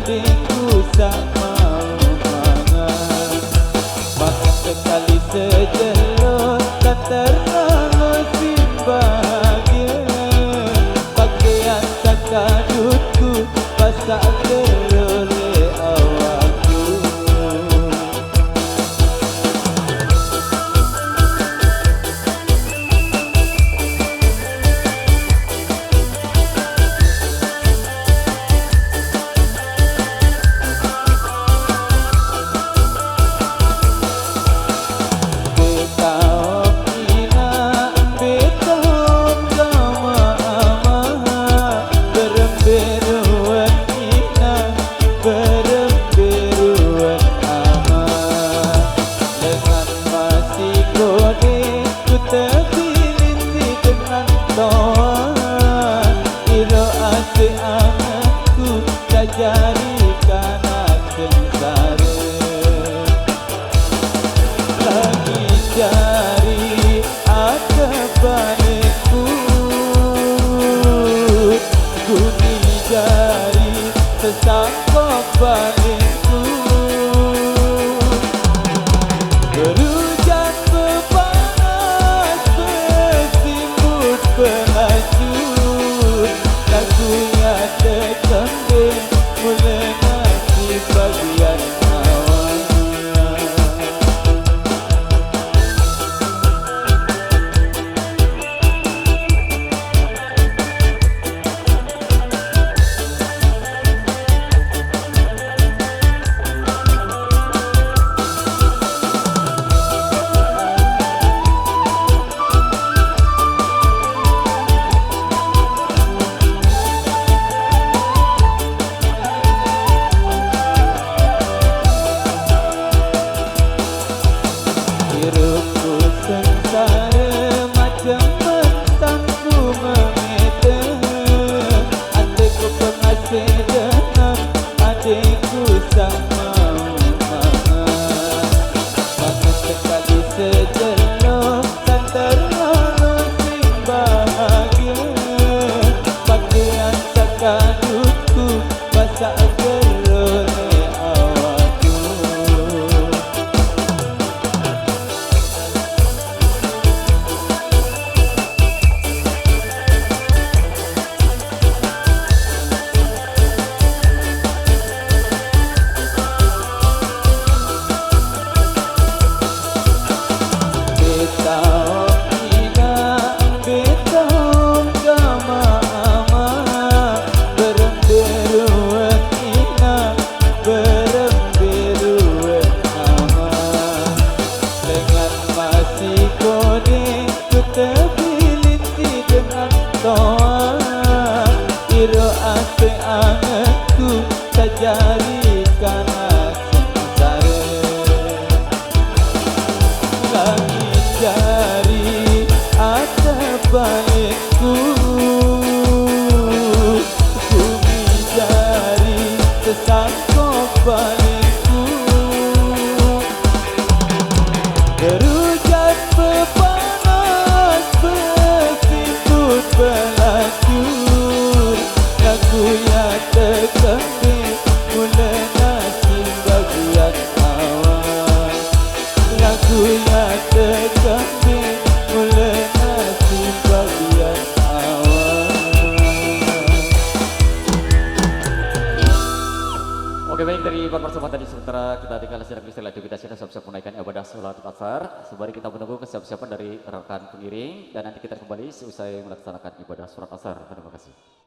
adikku sama mangan. Makan sekali sejelur tak terlalu si bahagia. Pakaian sakadutku basah teroleh awakku. Jadikan sengsara lagi jari ada balikku, bunyi jari sesangkok balikku. Berhujan berpanas bersimut beracun, lagunya terkembang mulai nasi bagian awal. Hidupku sengsara macam mentangku mengeter. Adikku pengasih dengan adikku sama mangan. Makan sekali sejelur tak terlalu si bahagia. Pakaian sakadutku basah teroleh awakku. Anganku tak jadikan sengsara lagi jari ada balikku, bumi jari sesangkok balikku. Berhujan berpanas bersimut beracun, lagunya terkembang mulai nasi bagian awal. Lagunya terkembang mulai nasi bagian awal. Oke, baik, dari persembahan tadi sementara kita tinggal sedang istilah kita sudah siap-siap menaikkan ibadah sholat asar. Sembari kita menunggu kesiap-siapan dari rekan pengiring dan nanti kita kembali seusai melaksanakan ibadah sholat asar. Terima kasih.